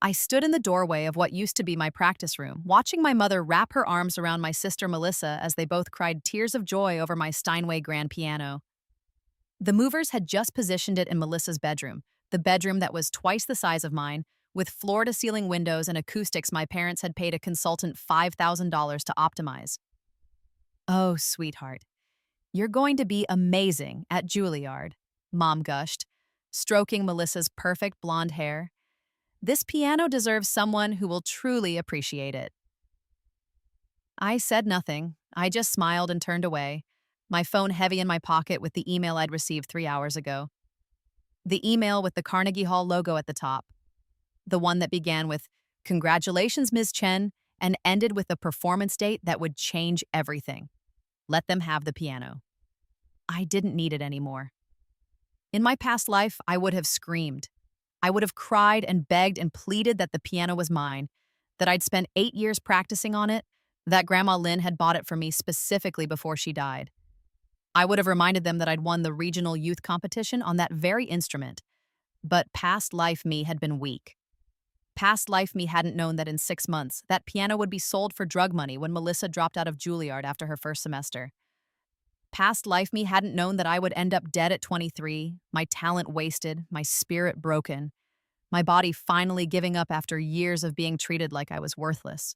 I stood in the doorway of what used to be my practice room, watching my mother wrap her arms around my sister Melissa as they both cried tears of joy over my Steinway grand piano. The movers had just positioned it in Melissa's bedroom, the bedroom that was twice the size of mine, with floor to ceiling windows and acoustics my parents had paid a consultant $5,000 to optimize. Oh, sweetheart, you're going to be amazing at Juilliard, Mom gushed, stroking Melissa's perfect blonde hair. This piano deserves someone who will truly appreciate it. I said nothing. I just smiled and turned away, my phone heavy in my pocket with the email I'd received 3 hours ago. The email with the Carnegie Hall logo at the top. The one that began with, "Congratulations, Ms. Chen," and ended with a performance date that would change everything. Let them have the piano. I didn't need it anymore. In my past life, I would have screamed. I would have cried and begged and pleaded that the piano was mine, that I'd spent 8 years practicing on it, that Grandma Lynn had bought it for me specifically before she died. I would have reminded them that I'd won the regional youth competition on that very instrument. But past life me had been weak. Past life me hadn't known that in 6 months, that piano would be sold for drug money when Melissa dropped out of Juilliard after her first semester. Past life me hadn't known that I would end up dead at 23, my talent wasted, my spirit broken, my body finally giving up after years of being treated like I was worthless.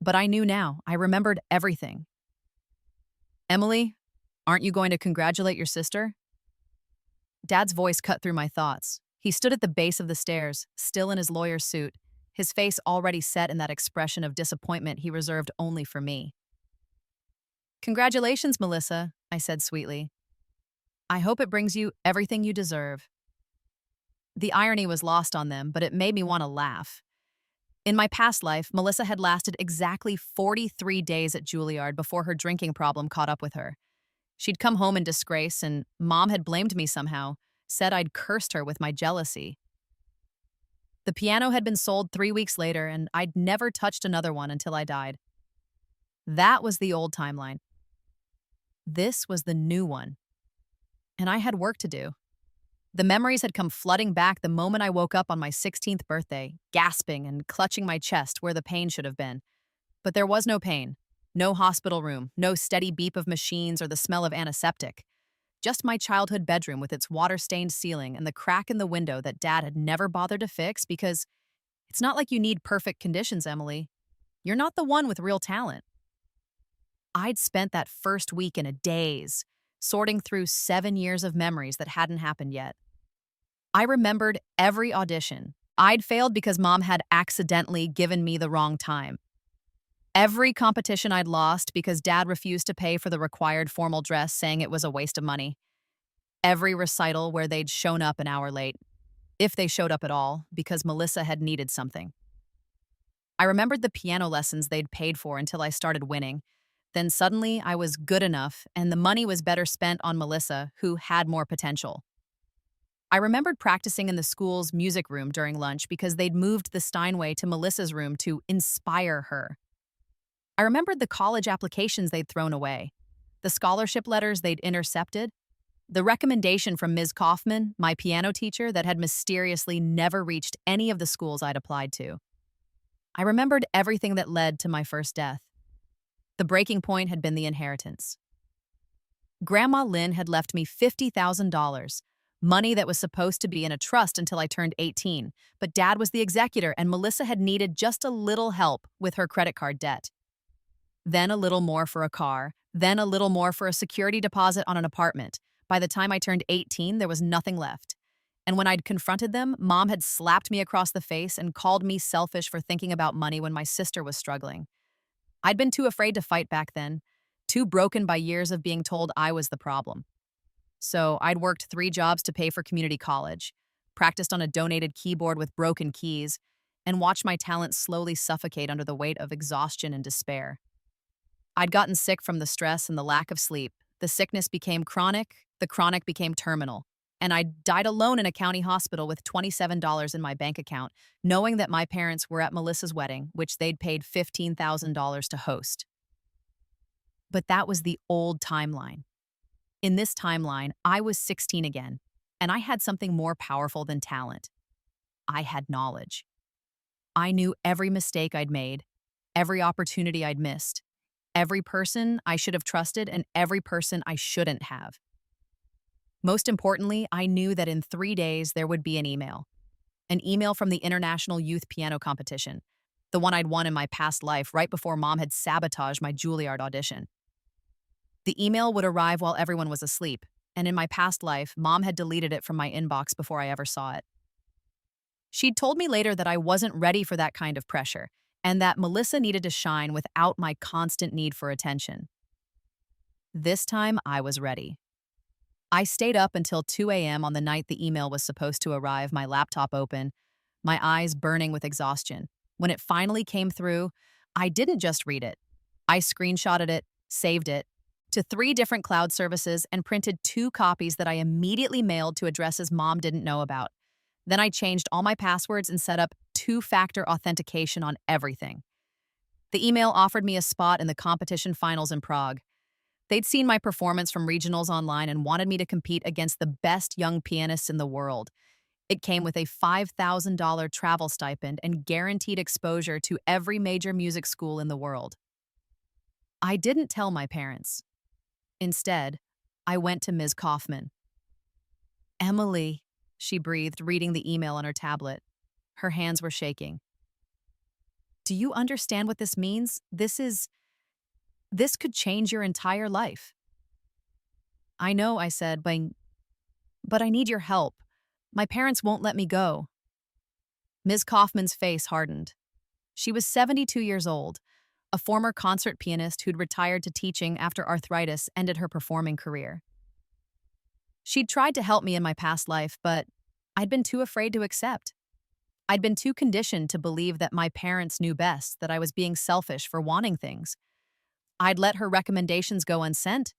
But I knew now. I remembered everything. "Emily, aren't you going to congratulate your sister?" Dad's voice cut through my thoughts. He stood at the base of the stairs, still in his lawyer's suit, his face already set in that expression of disappointment he reserved only for me. "Congratulations, Melissa," I said sweetly. "I hope it brings you everything you deserve." The irony was lost on them, but it made me want to laugh. In my past life, Melissa had lasted exactly 43 days at Juilliard before her drinking problem caught up with her. She'd come home in disgrace, and Mom had blamed me somehow, said I'd cursed her with my jealousy. The piano had been sold 3 weeks later, and I'd never touched another one until I died. That was the old timeline. This was the new one. And I had work to do. The memories had come flooding back the moment I woke up on my 16th birthday, gasping and clutching my chest where the pain should have been. But there was no pain, no hospital room, no steady beep of machines or the smell of antiseptic. Just my childhood bedroom with its water-stained ceiling and the crack in the window that Dad had never bothered to fix because it's not like you need perfect conditions, Emily. You're not the one with real talent. I'd spent that first week in a daze, sorting through 7 years of memories that hadn't happened yet. I remembered every audition. I'd failed because Mom had accidentally given me the wrong time. Every competition I'd lost because Dad refused to pay for the required formal dress, saying it was a waste of money. Every recital where they'd shown up an hour late, if they showed up at all, because Melissa had needed something. I remembered the piano lessons they'd paid for until I started winning. Then suddenly I was good enough, and the money was better spent on Melissa, who had more potential. I remembered practicing in the school's music room during lunch because they'd moved the Steinway to Melissa's room to inspire her. I remembered the college applications they'd thrown away, the scholarship letters they'd intercepted, the recommendation from Ms. Kaufman, my piano teacher, that had mysteriously never reached any of the schools I'd applied to. I remembered everything that led to my first death. The breaking point had been the inheritance. Grandma Lynn had left me $50,000, money that was supposed to be in a trust until I turned 18, but Dad was the executor and Melissa had needed just a little help with her credit card debt. Then a little more for a car, then a little more for a security deposit on an apartment. By the time I turned 18, there was nothing left. And when I'd confronted them, Mom had slapped me across the face and called me selfish for thinking about money when my sister was struggling. I'd been too afraid to fight back then, too broken by years of being told I was the problem. So I'd worked 3 jobs to pay for community college, practiced on a donated keyboard with broken keys, and watched my talent slowly suffocate under the weight of exhaustion and despair. I'd gotten sick from the stress and the lack of sleep. The sickness became chronic, the chronic became terminal, and I died alone in a county hospital with $27 in my bank account, knowing that my parents were at Melissa's wedding, which they'd paid $15,000 to host. But that was the old timeline. In this timeline, I was 16 again, and I had something more powerful than talent. I had knowledge. I knew every mistake I'd made, every opportunity I'd missed, every person I should have trusted, and every person I shouldn't have. Most importantly, I knew that in 3 days there would be an email from the International Youth Piano Competition, the one I'd won in my past life right before Mom had sabotaged my Juilliard audition. The email would arrive while everyone was asleep, and in my past life, Mom had deleted it from my inbox before I ever saw it. She'd told me later that I wasn't ready for that kind of pressure, and that Melissa needed to shine without my constant need for attention. This time, I was ready. I stayed up until 2 a.m. on the night the email was supposed to arrive, my laptop open, my eyes burning with exhaustion. When it finally came through, I didn't just read it. I screenshotted it, saved it to 3 different cloud services, and printed 2 copies that I immediately mailed to addresses Mom didn't know about. Then I changed all my passwords and set up 2-factor authentication on everything. The email offered me a spot in the competition finals in Prague. They'd seen my performance from regionals online and wanted me to compete against the best young pianists in the world. It came with a $5,000 travel stipend and guaranteed exposure to every major music school in the world. I didn't tell my parents. Instead, I went to Ms. Kaufman. "Emily," she breathed, reading the email on her tablet. Her hands were shaking. "Do you understand what this means? This could change your entire life." "I know," I said, but I need your help. My parents won't let me go." Ms. Kaufman's face hardened. She was 72 years old, a former concert pianist who'd retired to teaching after arthritis ended her performing career. She'd tried to help me in my past life, but I'd been too afraid to accept. I'd been too conditioned to believe that my parents knew best, that I was being selfish for wanting things. I'd let her recommendations go unsent.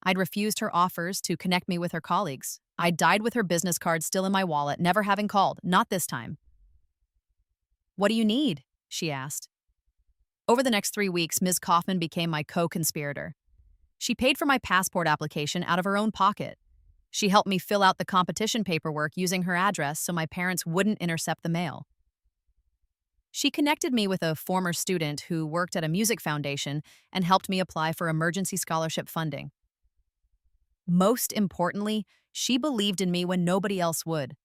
I'd refused her offers to connect me with her colleagues. I'd died with her business card still in my wallet, never having called, not this time. "What do you need?" she asked. Over the next 3 weeks, Ms. Kaufman became my co-conspirator. She paid for my passport application out of her own pocket. She helped me fill out the competition paperwork using her address so my parents wouldn't intercept the mail. She connected me with a former student who worked at a music foundation and helped me apply for emergency scholarship funding. Most importantly, she believed in me when nobody else would.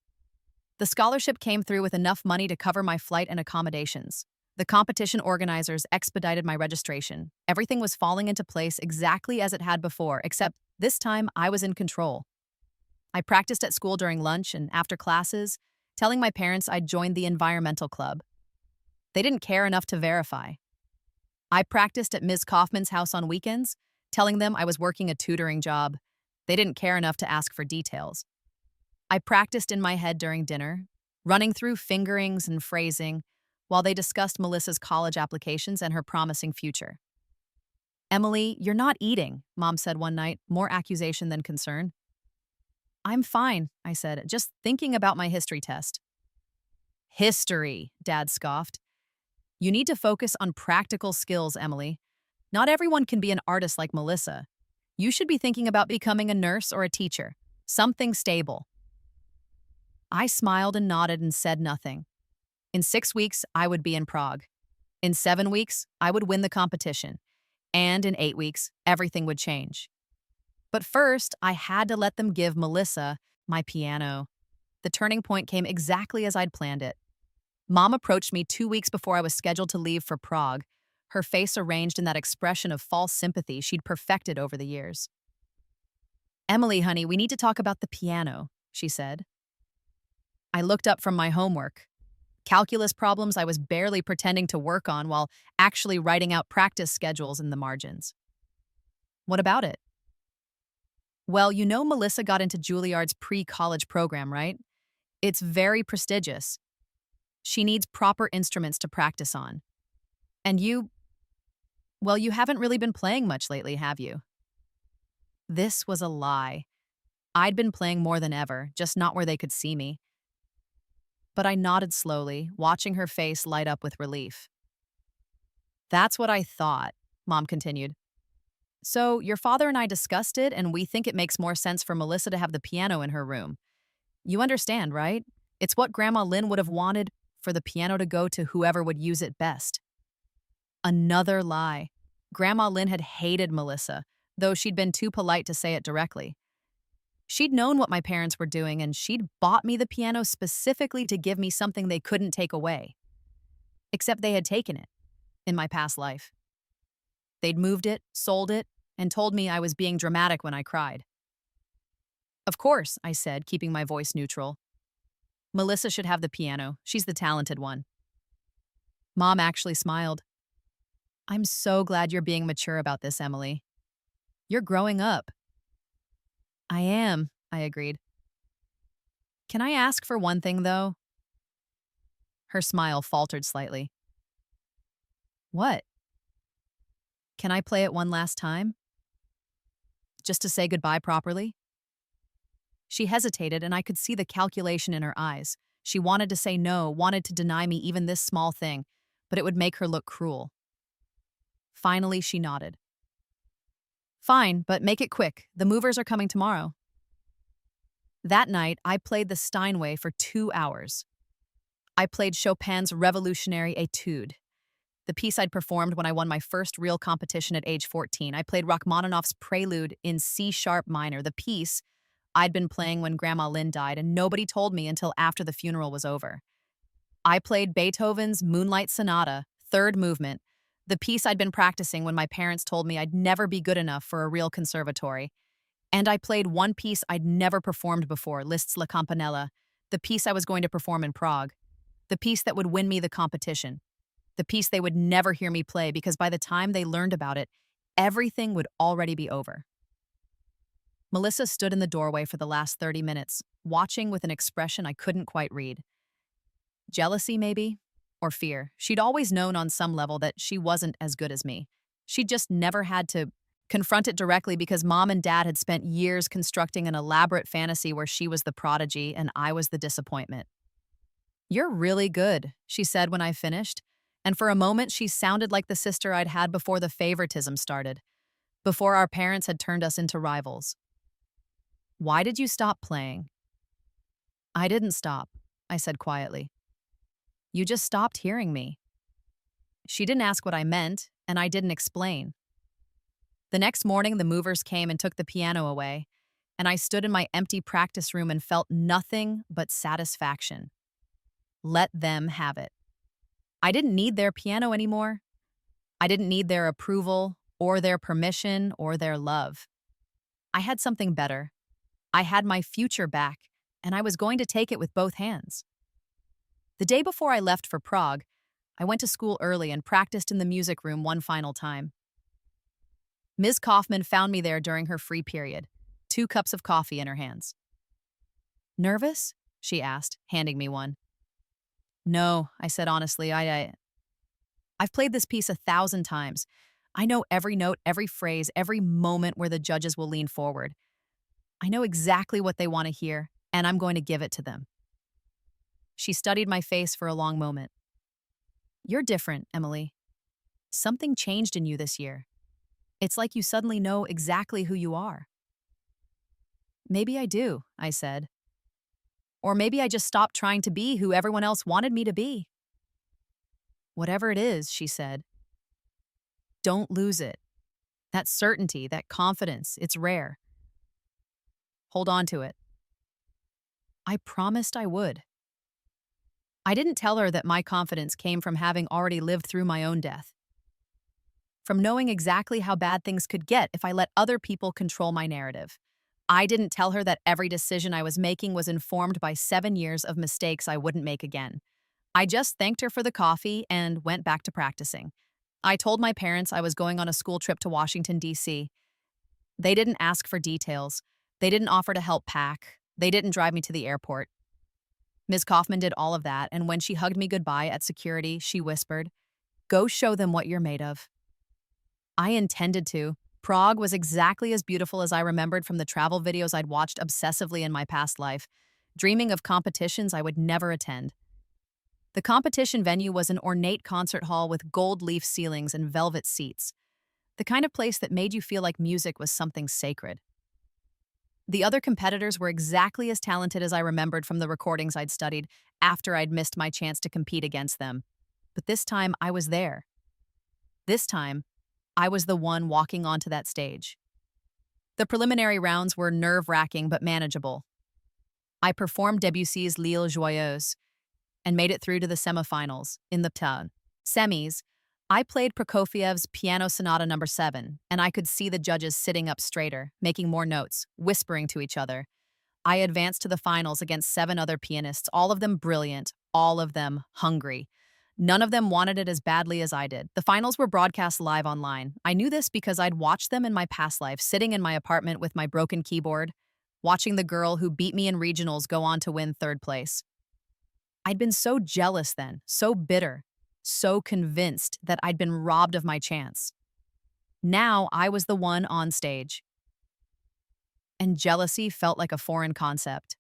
The scholarship came through with enough money to cover my flight and accommodations. The competition organizers expedited my registration. Everything was falling into place exactly as it had before, except this time I was in control. I practiced at school during lunch and after classes, telling my parents I'd joined the environmental club. They didn't care enough to verify. I practiced at Ms. Kaufman's house on weekends, telling them I was working a tutoring job. They didn't care enough to ask for details. I practiced in my head during dinner, running through fingerings and phrasing, while they discussed Melissa's college applications and her promising future. "Emily, you're not eating," Mom said one night, more accusation than concern. "I'm fine," I said, "just thinking about my history test." "History," Dad scoffed. "You need to focus on practical skills, Emily. Not everyone can be an artist like Melissa. You should be thinking about becoming a nurse or a teacher, something stable." I smiled and nodded and said nothing. In 6 weeks, I would be in Prague. In 7 weeks, I would win the competition. And in 8 weeks, everything would change. But first, I had to let them give Melissa my piano. The turning point came exactly as I'd planned it. Mom approached me 2 weeks before I was scheduled to leave for Prague, her face arranged in that expression of false sympathy she'd perfected over the years. "Emily, honey, we need to talk about the piano," she said. I looked up from my homework. Calculus problems I was barely pretending to work on while actually writing out practice schedules in the margins. "What about it?" "Well, you know Melissa got into Juilliard's pre-college program, right? It's very prestigious. She needs proper instruments to practice on. And you haven't really been playing much lately, have you?" This was a lie. I'd been playing more than ever, just not where they could see me. But I nodded slowly, watching her face light up with relief. "That's what I thought," Mom continued. "So your father and I discussed it, and we think it makes more sense for Melissa to have the piano in her room. You understand, right? It's what Grandma Lynn would have wanted for the piano to go to whoever would use it best. Another lie. Grandma Lynn had hated Melissa, though she'd been too polite to say it directly. She'd known what my parents were doing, and she'd bought me the piano specifically to give me something they couldn't take away. Except they had taken it, in my past life. They'd moved it, sold it, and told me I was being dramatic when I cried. Of course, I said, keeping my voice neutral. Melissa should have the piano. She's the talented one. Mom actually smiled. I'm so glad you're being mature about this, Emily. You're growing up. I am, I agreed. Can I ask for one thing, though? Her smile faltered slightly. What? Can I play it one last time? Just to say goodbye properly? She hesitated, and I could see the calculation in her eyes. She wanted to say no, wanted to deny me even this small thing, but it would make her look cruel. Finally, she nodded. Fine, but make it quick. The movers are coming tomorrow. That night, I played the Steinway for 2 hours. I played Chopin's Revolutionary Etude, the piece I'd performed when I won my first real competition at age 14. I played Rachmaninoff's Prelude in C-sharp minor, the piece I'd been playing when Grandma Lynn died, and nobody told me until after the funeral was over. I played Beethoven's Moonlight Sonata, third movement, the piece I'd been practicing when my parents told me I'd never be good enough for a real conservatory. And I played one piece I'd never performed before, Liszt's La Campanella, the piece I was going to perform in Prague, the piece that would win me the competition, the piece they would never hear me play because by the time they learned about it, everything would already be over. Melissa stood in the doorway for the last 30 minutes, watching with an expression I couldn't quite read. Jealousy, maybe? Or fear. She'd always known on some level that she wasn't as good as me. She'd just never had to confront it directly because Mom and Dad had spent years constructing an elaborate fantasy where she was the prodigy and I was the disappointment. You're really good, she said when I finished, and for a moment she sounded like the sister I'd had before the favoritism started, before our parents had turned us into rivals. Why did you stop playing? I didn't stop, I said quietly. You just stopped hearing me. She didn't ask what I meant, and I didn't explain. The next morning, the movers came and took the piano away, and I stood in my empty practice room and felt nothing but satisfaction. Let them have it. I didn't need their piano anymore. I didn't need their approval, or their permission, or their love. I had something better. I had my future back, and I was going to take it with both hands. The day before I left for Prague, I went to school early and practiced in the music room one final time. Ms. Kaufman found me there during her free period, 2 cups of coffee in her hands. Nervous? She asked, handing me one. No, I said honestly, I've played this piece 1,000 times. I know every note, every phrase, every moment where the judges will lean forward. I know exactly what they want to hear, and I'm going to give it to them. She studied my face for a long moment. You're different, Emily. Something changed in you this year. It's like you suddenly know exactly who you are. Maybe I do, I said. Or maybe I just stopped trying to be who everyone else wanted me to be. Whatever it is, she said. Don't lose it. That certainty, that confidence, it's rare. Hold on to it. I promised I would. I didn't tell her that my confidence came from having already lived through my own death. From knowing exactly how bad things could get if I let other people control my narrative. I didn't tell her that every decision I was making was informed by 7 years of mistakes I wouldn't make again. I just thanked her for the coffee and went back to practicing. I told my parents I was going on a school trip to Washington, D.C. They didn't ask for details. They didn't offer to help pack. They didn't drive me to the airport. Ms. Kaufman did all of that, and when she hugged me goodbye at security, she whispered, "Go show them what you're made of." I intended to. Prague was exactly as beautiful as I remembered from the travel videos I'd watched obsessively in my past life, dreaming of competitions I would never attend. The competition venue was an ornate concert hall with gold leaf ceilings and velvet seats, the kind of place that made you feel like music was something sacred. The other competitors were exactly as talented as I remembered from the recordings I'd studied after I'd missed my chance to compete against them. But this time, I was there. This time, I was the one walking onto that stage. The preliminary rounds were nerve-wracking but manageable. I performed Debussy's L'Île Joyeuse and made it through to the semifinals. In the semis, I played Prokofiev's Piano Sonata No. 7, and I could see the judges sitting up straighter, making more notes, whispering to each other. I advanced to the finals against 7 other pianists, all of them brilliant, all of them hungry. None of them wanted it as badly as I did. The finals were broadcast live online. I knew this because I'd watched them in my past life, sitting in my apartment with my broken keyboard, watching the girl who beat me in regionals go on to win 3rd place. I'd been so jealous then, so bitter, so convinced that I'd been robbed of my chance. Now I was the one on stage. And jealousy felt like a foreign concept.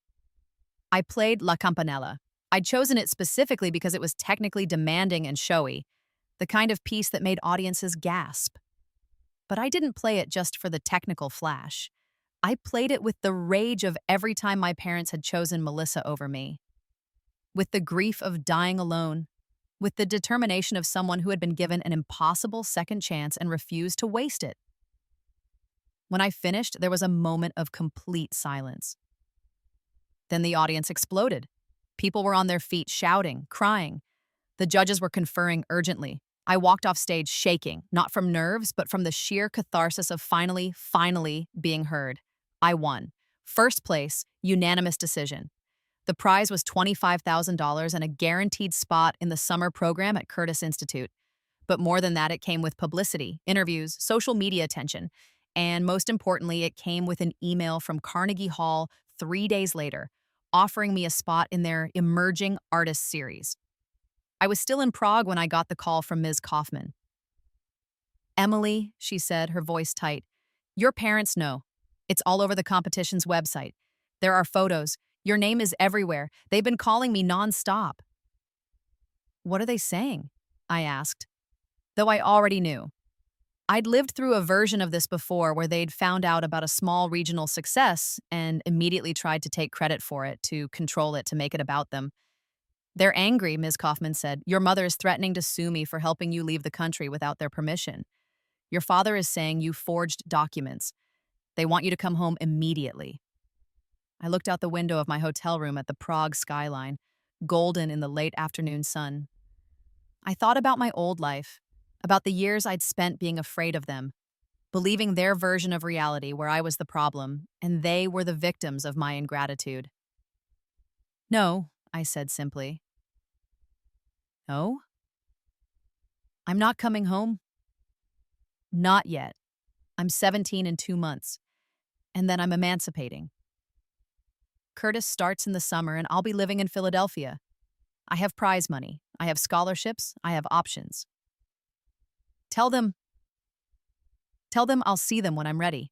I played La Campanella. I'd chosen it specifically because it was technically demanding and showy, the kind of piece that made audiences gasp. But I didn't play it just for the technical flash. I played it with the rage of every time my parents had chosen Melissa over me, with the grief of dying alone, with the determination of someone who had been given an impossible second chance and refused to waste it. When I finished, there was a moment of complete silence. Then the audience exploded. People were on their feet, shouting, crying. The judges were conferring urgently. I walked off stage shaking, not from nerves, but from the sheer catharsis of finally being heard. I won. 1st place, unanimous decision. The prize was $25,000 and a guaranteed spot in the summer program at Curtis Institute. But more than that, it came with publicity, interviews, social media attention, and most importantly, it came with an email from Carnegie Hall 3 days later, offering me a spot in their Emerging Artists series. I was still in Prague when I got the call from Ms. Kaufman. "Emily," she said, her voice tight, "your parents know. It's all over the competition's website. There are photos. Your name is everywhere. They've been calling me nonstop." "What are they saying?" I asked, though I already knew. I'd lived through a version of this before where they'd found out about a small regional success and immediately tried to take credit for it, to control it, to make it about them. "They're angry," Ms. Kaufman said. "Your mother is threatening to sue me for helping you leave the country without their permission. Your father is saying you forged documents. They want you to come home immediately." I looked out the window of my hotel room at the Prague skyline, golden in the late afternoon sun. I thought about my old life, about the years I'd spent being afraid of them, believing their version of reality where I was the problem, and they were the victims of my ingratitude. "No," I said simply. "No? I'm not coming home. Not yet. I'm 17 in 2 months, and then I'm emancipating. Curtis starts in the summer, and I'll be living in Philadelphia. I have prize money. I have scholarships. I have options. Tell them I'll see them when I'm ready."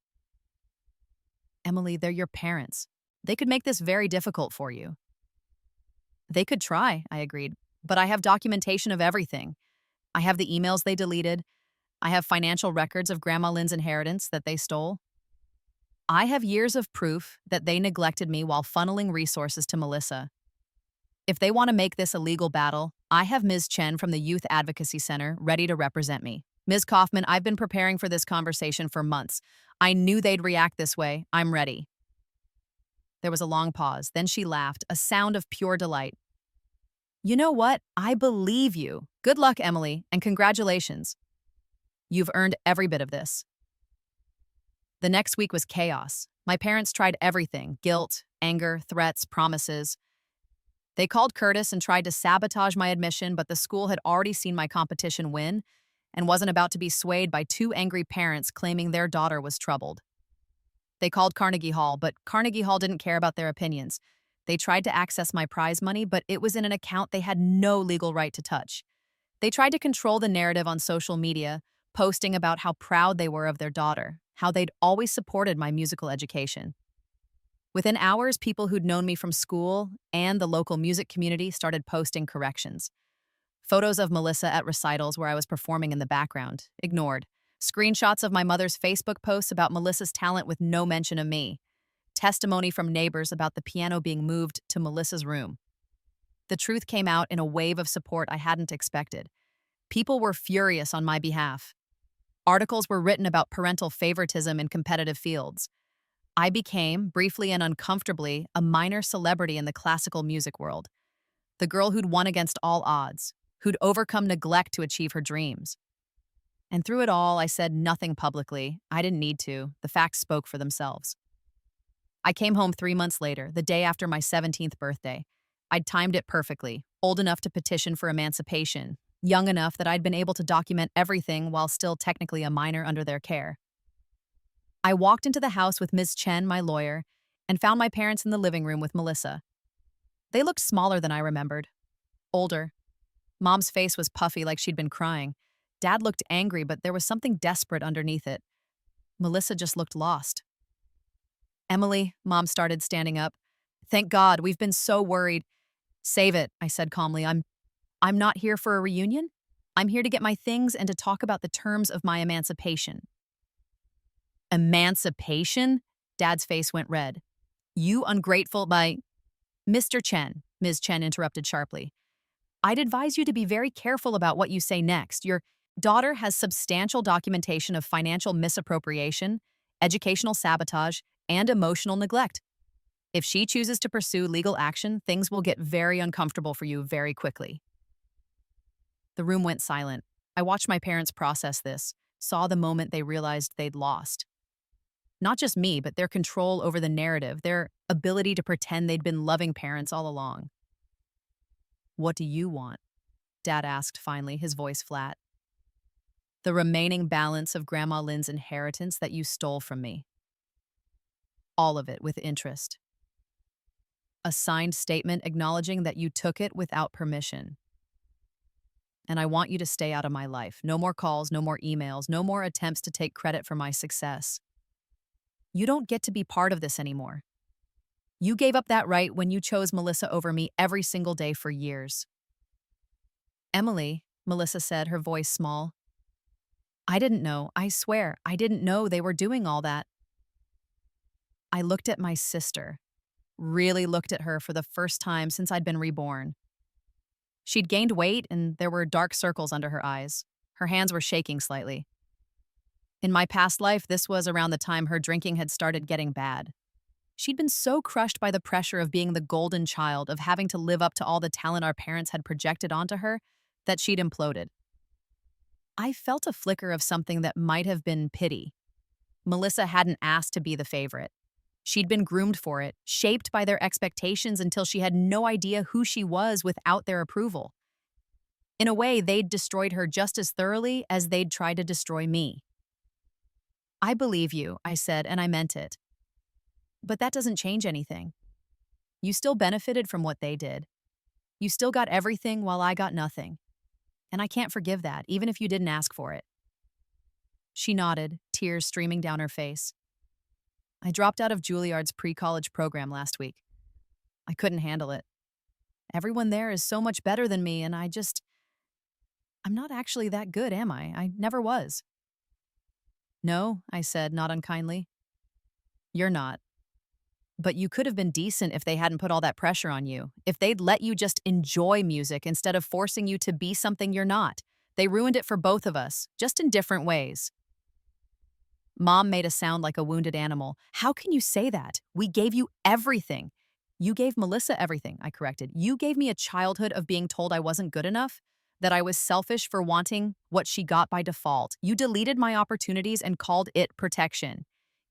"Emily, they're your parents. They could make this very difficult for you." "They could try," I agreed, "but I have documentation of everything. I have the emails they deleted. I have financial records of Grandma Lynn's inheritance that they stole. I have years of proof that they neglected me while funneling resources to Melissa. If they want to make this a legal battle, I have Ms. Chen from the Youth Advocacy Center ready to represent me. Ms. Kaufman, I've been preparing for this conversation for months. I knew they'd react this way. I'm ready." There was a long pause. Then she laughed, a sound of pure delight. "You know what? I believe you. Good luck, Emily, and congratulations. You've earned every bit of this." The next week was chaos. My parents tried everything: guilt, anger, threats, promises. They called Curtis and tried to sabotage my admission, but the school had already seen my competition win and wasn't about to be swayed by 2 angry parents claiming their daughter was troubled. They called Carnegie Hall, but Carnegie Hall didn't care about their opinions. They tried to access my prize money, but it was in an account they had no legal right to touch. They tried to control the narrative on social media, posting about how proud they were of their daughter, how they'd always supported my musical education. Within hours, people who'd known me from school and the local music community started posting corrections. Photos of Melissa at recitals where I was performing in the background, ignored. Screenshots of my mother's Facebook posts about Melissa's talent with no mention of me. testimony from neighbors about the piano being moved to Melissa's room. The truth came out in a wave of support I hadn't expected. People were furious on my behalf. Articles were written about parental favoritism in competitive fields. I became, briefly and uncomfortably, a minor celebrity in the classical music world. The girl who'd won against all odds, who'd overcome neglect to achieve her dreams. And through it all, I said nothing publicly. I didn't need to. The facts spoke for themselves. I came home 3 months later, the day after my 17th birthday. I'd timed it perfectly, old enough to petition for emancipation, young enough that I'd been able to document everything while still technically a minor under their care. I walked into the house with Ms. Chen, my lawyer, and found my parents in the living room with Melissa. They looked smaller than I remembered. Older. Mom's face was puffy like she'd been crying. Dad looked angry, but there was something desperate underneath it. Melissa just looked lost. "Emily," Mom started, standing up. "Thank God, we've been so worried." "Save it," I said calmly. I'm not here for a reunion. I'm here to get my things and to talk about the terms of my emancipation." "Emancipation?" Dad's face went red. "You ungrateful Mr. Chen," Ms. Chen interrupted sharply. "I'd advise you to be very careful about what you say next. Your daughter has substantial documentation of financial misappropriation, educational sabotage, and emotional neglect. If she chooses to pursue legal action, things will get very uncomfortable for you very quickly." The room went silent. I watched my parents process this, saw the moment they realized they'd lost. Not just me, but their control over the narrative, their ability to pretend they'd been loving parents all along. "What do you want?" Dad asked finally, his voice flat. "The remaining balance of Grandma Lynn's inheritance that you stole from me. All of it with interest. A signed statement acknowledging that you took it without permission. And I want you to stay out of my life. No more calls, no more emails, no more attempts to take credit for my success. You don't get to be part of this anymore. You gave up that right when you chose Melissa over me every single day for years." "Emily," Melissa said, her voice small. "I didn't know. I swear, I didn't know they were doing all that." I looked at my sister, really looked at her for the first time since I'd been reborn. She'd gained weight and there were dark circles under her eyes. Her hands were shaking slightly. In my past life, this was around the time her drinking had started getting bad. She'd been so crushed by the pressure of being the golden child, of having to live up to all the talent our parents had projected onto her, that she'd imploded. I felt a flicker of something that might have been pity. Melissa hadn't asked to be the favorite. She'd been groomed for it, shaped by their expectations until she had no idea who she was without their approval. In a way, they'd destroyed her just as thoroughly as they'd tried to destroy me. "I believe you," I said, and I meant it. "But that doesn't change anything. You still benefited from what they did. You still got everything while I got nothing. And I can't forgive that, even if you didn't ask for it." She nodded, tears streaming down her face. "I dropped out of Juilliard's pre-college program last week. I couldn't handle it. Everyone there is so much better than me, and I'm not actually that good, am I? I never was." "No," I said, not unkindly. "You're not. But you could have been decent if they hadn't put all that pressure on you, if they'd let you just enjoy music instead of forcing you to be something you're not. They ruined it for both of us, just in different ways." Mom made a sound like a wounded animal. "How can you say that? We gave you everything." "You gave Melissa everything," I corrected. "You gave me a childhood of being told I wasn't good enough, that I was selfish for wanting what she got by default. You deleted my opportunities and called it protection.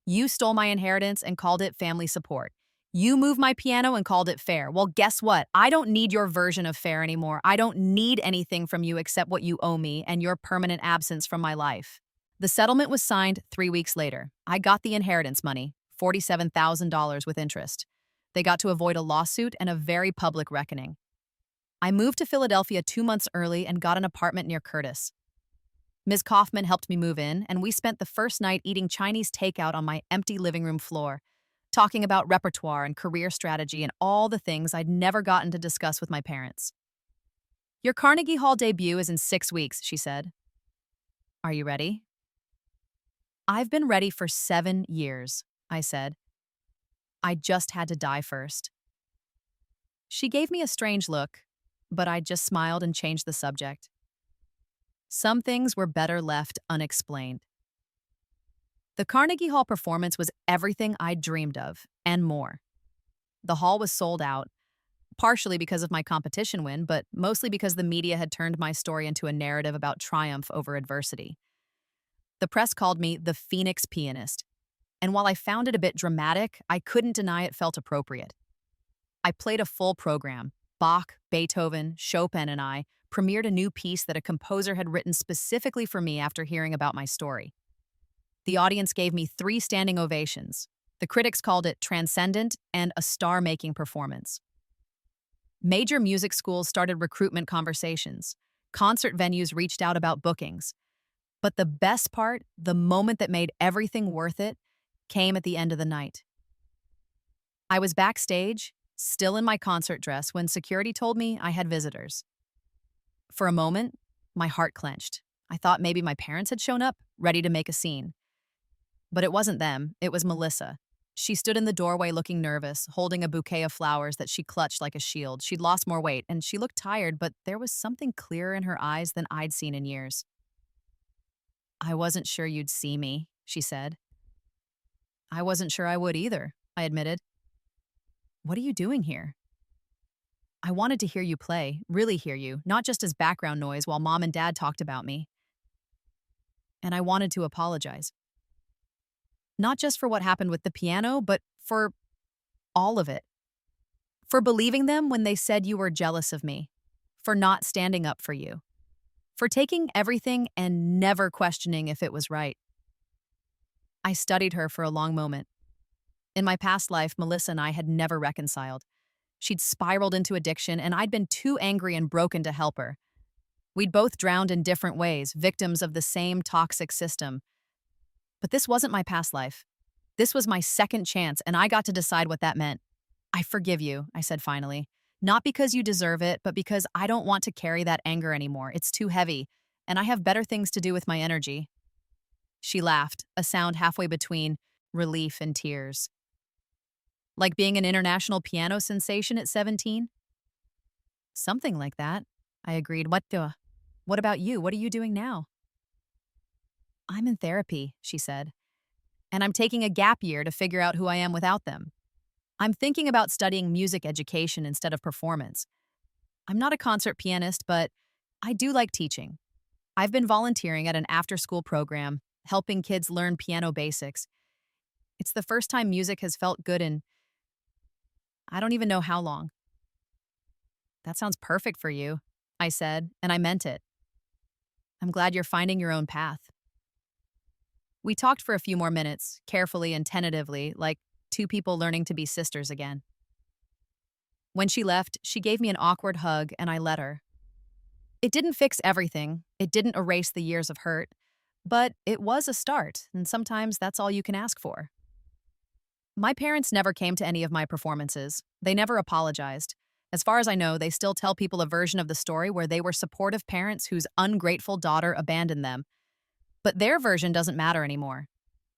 You stole my inheritance and called it family support. You moved my piano and called it fair. Well, guess what? I don't need your version of fair anymore. I don't need anything from you except what you owe me and your permanent absence from my life." The settlement was signed 3 weeks later. I got the inheritance money, $47,000 with interest. They got to avoid a lawsuit and a very public reckoning. I moved to Philadelphia 2 months early and got an apartment near Curtis. Ms. Kaufman helped me move in, and we spent the first night eating Chinese takeout on my empty living room floor, talking about repertoire and career strategy and all the things I'd never gotten to discuss with my parents. "Your Carnegie Hall debut is in 6 weeks," she said. "Are you ready?" "I've been ready for 7 years," I said. I just had to die first. She gave me a strange look, but I just smiled and changed the subject. Some things were better left unexplained. The Carnegie Hall performance was everything I'd dreamed of, and more. The hall was sold out, partially because of my competition win, but mostly because the media had turned my story into a narrative about triumph over adversity. The press called me the Phoenix Pianist, and while I found it a bit dramatic, I couldn't deny it felt appropriate. I played a full program. Bach, Beethoven, Chopin, and I premiered a new piece that a composer had written specifically for me after hearing about my story. The audience gave me 3 standing ovations. The critics called it transcendent and a star-making performance. Major music schools started recruitment conversations. Concert venues reached out about bookings. But the best part, the moment that made everything worth it, came at the end of the night. I was backstage, still in my concert dress, when security told me I had visitors. For a moment, my heart clenched. I thought maybe my parents had shown up, ready to make a scene. But it wasn't them, it was Melissa. She stood in the doorway looking nervous, holding a bouquet of flowers that she clutched like a shield. She'd lost more weight, and she looked tired, but there was something clearer in her eyes than I'd seen in years. "I wasn't sure you'd see me," she said. "I wasn't sure I would either," I admitted. "What are you doing here?" "I wanted to hear you play, really hear you, not just as background noise while Mom and Dad talked about me. And I wanted to apologize. Not just for what happened with the piano, but for all of it. For believing them when they said you were jealous of me. For not standing up for you. For taking everything and never questioning if it was right." I studied her for a long moment. In my past life, Melissa and I had never reconciled. She'd spiraled into addiction, and I'd been too angry and broken to help her. We'd both drowned in different ways, victims of the same toxic system. But this wasn't my past life. This was my second chance, and I got to decide what that meant. "I forgive you," I said finally. "Not because you deserve it, but because I don't want to carry that anger anymore. It's too heavy, and I have better things to do with my energy." She laughed, a sound halfway between relief and tears. "Like being an international piano sensation at 17? "Something like that," I agreed. What about you? What are you doing now?" "I'm in therapy," she said. "And I'm taking a gap year to figure out who I am without them. I'm thinking about studying music education instead of performance. I'm not a concert pianist, but I do like teaching. I've been volunteering at an after-school program, helping kids learn piano basics. It's the first time music has felt good in I don't even know how long." "That sounds perfect for you," I said, and I meant it. "I'm glad you're finding your own path." We talked for a few more minutes, carefully and tentatively, like 2 people learning to be sisters again. When she left, she gave me an awkward hug, and I let her. It didn't fix everything. It didn't erase the years of hurt. But it was a start, and sometimes that's all you can ask for. My parents never came to any of my performances. They never apologized. As far as I know, they still tell people a version of the story where they were supportive parents whose ungrateful daughter abandoned them. But their version doesn't matter anymore.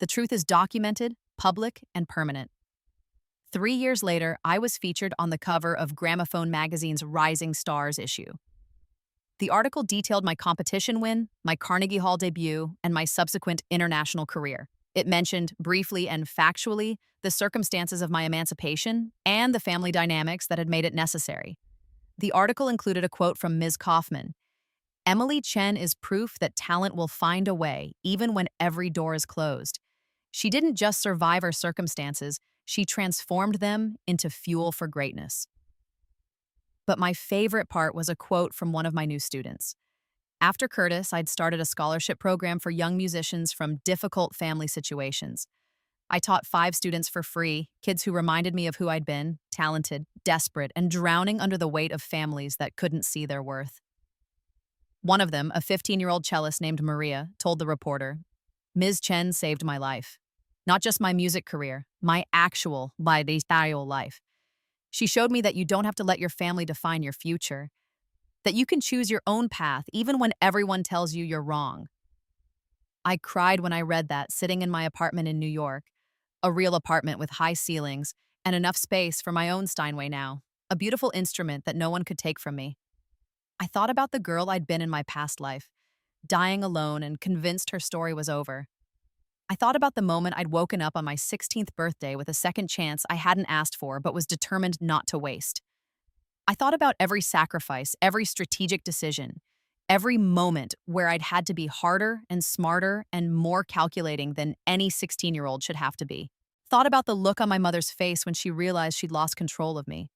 The truth is documented, public, and permanent. 3 years later, I was featured on the cover of Gramophone magazine's Rising Stars issue. The article detailed my competition win, my Carnegie Hall debut, and my subsequent international career. It mentioned, briefly and factually, the circumstances of my emancipation and the family dynamics that had made it necessary. The article included a quote from Ms. Kaufman. "Emily Chen is proof that talent will find a way, even when every door is closed. She didn't just survive her circumstances, she transformed them into fuel for greatness." But my favorite part was a quote from one of my new students. After Curtis, I'd started a scholarship program for young musicians from difficult family situations. I taught 5 students for free, kids who reminded me of who I'd been, talented, desperate, and drowning under the weight of families that couldn't see their worth. One of them, a 15-year-old cellist named Maria, told the reporter, "Ms. Chen saved my life. Not just my music career, my actual lifestyle life. She showed me that you don't have to let your family define your future, that you can choose your own path even when everyone tells you you're wrong." I cried when I read that, sitting in my apartment in New York, a real apartment with high ceilings, and enough space for my own Steinway now, a beautiful instrument that no one could take from me. I thought about the girl I'd been in my past life, dying alone and convinced her story was over. I thought about the moment I'd woken up on my 16th birthday with a second chance I hadn't asked for but was determined not to waste. I thought about every sacrifice, every strategic decision, every moment where I'd had to be harder and smarter and more calculating than any 16-year-old should have to be. Thought about the look on my mother's face when she realized she'd lost control of me.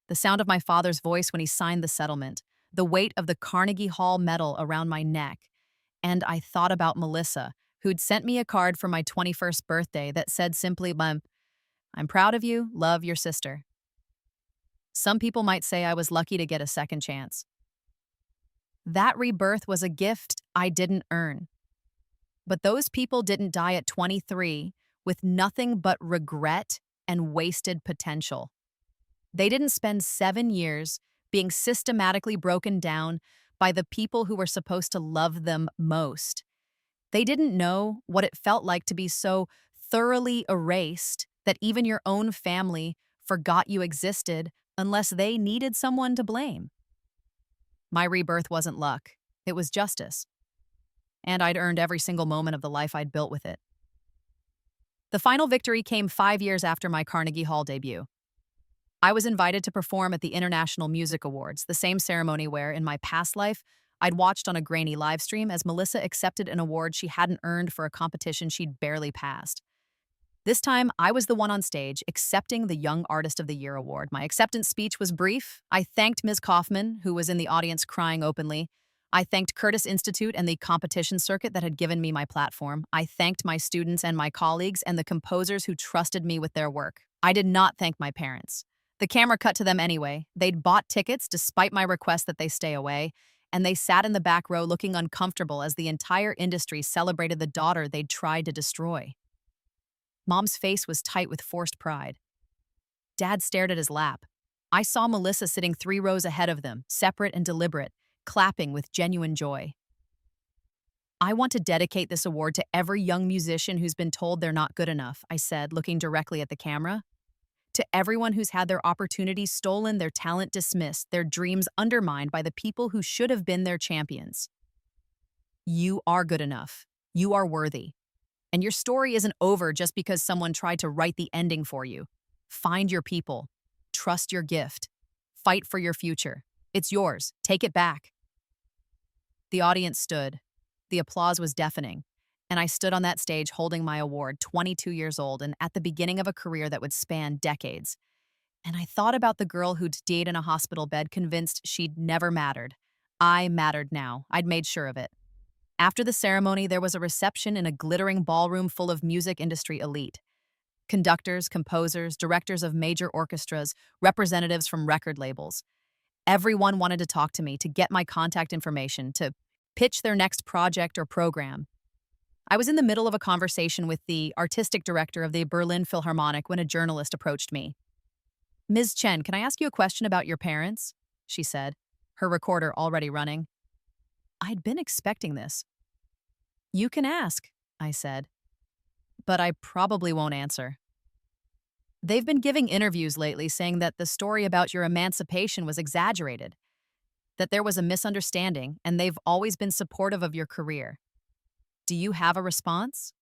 The sound of my father's voice when he signed the settlement, the weight of the Carnegie Hall medal around my neck. And I thought about Melissa, who'd sent me a card for my 21st birthday that said simply, I'm proud of you, love your sister. Some people might say I was lucky to get a second chance. That rebirth was a gift I didn't earn. But those people didn't die at 23 with nothing but regret and wasted potential. They didn't spend 7 years being systematically broken down by the people who were supposed to love them most. They didn't know what it felt like to be so thoroughly erased that even your own family forgot you existed unless they needed someone to blame. My rebirth wasn't luck, it was justice. And I'd earned every single moment of the life I'd built with it. The final victory came 5 years after my Carnegie Hall debut. I was invited to perform at the International Music Awards, the same ceremony where, in my past life, I'd watched on a grainy livestream as Melissa accepted an award she hadn't earned for a competition she'd barely passed. This time, I was the one on stage accepting the Young Artist of the Year award. My acceptance speech was brief. I thanked Ms. Kaufman, who was in the audience crying openly. I thanked Curtis Institute and the competition circuit that had given me my platform. I thanked my students and my colleagues and the composers who trusted me with their work. I did not thank my parents. The camera cut to them anyway. They'd bought tickets despite my request that they stay away, and they sat in the back row looking uncomfortable as the entire industry celebrated the daughter they'd tried to destroy. Mom's face was tight with forced pride. Dad stared at his lap. I saw Melissa sitting 3 rows ahead of them, separate and deliberate, clapping with genuine joy. I want to dedicate this award to every young musician who's been told they're not good enough, I said, looking directly at the camera. To everyone who's had their opportunities stolen, their talent dismissed, their dreams undermined by the people who should have been their champions. You are good enough. You are worthy. And your story isn't over just because someone tried to write the ending for you. Find your people. Trust your gift. Fight for your future. It's yours. Take it back. The audience stood. The applause was deafening. And I stood on that stage holding my award, 22 years old and at the beginning of a career that would span decades. And I thought about the girl who'd died in a hospital bed, convinced she'd never mattered. I mattered now. I'd made sure of it. After the ceremony, there was a reception in a glittering ballroom full of music industry elite. Conductors, composers, directors of major orchestras, representatives from record labels. Everyone wanted to talk to me, to get my contact information, to pitch their next project or program. I was in the middle of a conversation with the artistic director of the Berlin Philharmonic when a journalist approached me. "Ms. Chen, can I ask you a question about your parents?" she said, her recorder already running. I'd been expecting this. "You can ask," I said, "but I probably won't answer. They've been giving interviews lately saying that the story about your emancipation was exaggerated, that there was a misunderstanding, and they've always been supportive of your career. Do you have a response?"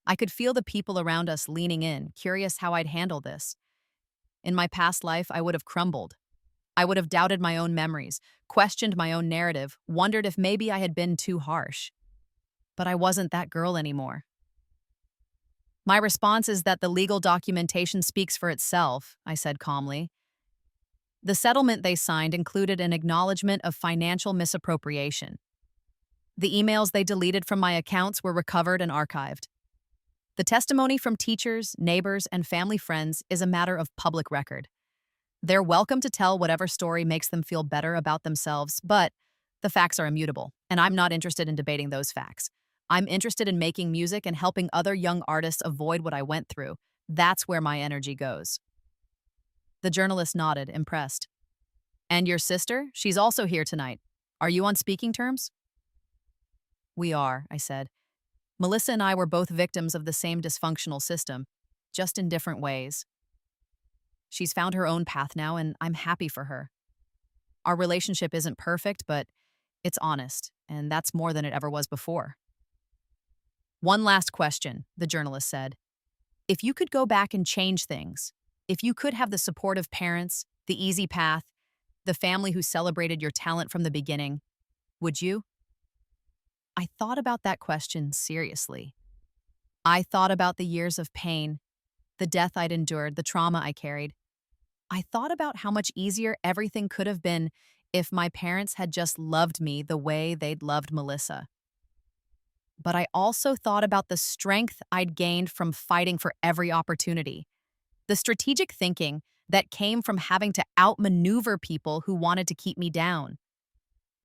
I could feel the people around us leaning in, curious how I'd handle this. In my past life, I would have crumbled. I would have doubted my own memories, questioned my own narrative, wondered if maybe I had been too harsh. But I wasn't that girl anymore. "My response is that the legal documentation speaks for itself," I said calmly. The settlement they signed included an acknowledgement of financial misappropriation. The emails they deleted from my accounts were recovered and archived. The testimony from teachers, neighbors, and family friends is a matter of public record. They're welcome to tell whatever story makes them feel better about themselves, but the facts are immutable, and I'm not interested in debating those facts. I'm interested in making music and helping other young artists avoid what I went through. That's where my energy goes. The journalist nodded, impressed. "And your sister? She's also here tonight. Are you on speaking terms?" "We are," I said. "Melissa and I were both victims of the same dysfunctional system. just in different ways. She's found her own path now, and I'm happy for her. Our relationship isn't perfect, but it's honest, and that's more than it ever was before. One last question, the journalist said. If you could go back and change things, if you could have the supportive parents, the easy path, the family who celebrated your talent from the beginning, would you? I thought about that question seriously. I thought about the years of pain, the death I'd endured, the trauma I carried. I thought about how much easier everything could have been if my parents had just loved me the way they'd loved Melissa. But I also thought about the strength I'd gained from fighting for every opportunity, the strategic thinking that came from having to outmaneuver people who wanted to keep me down,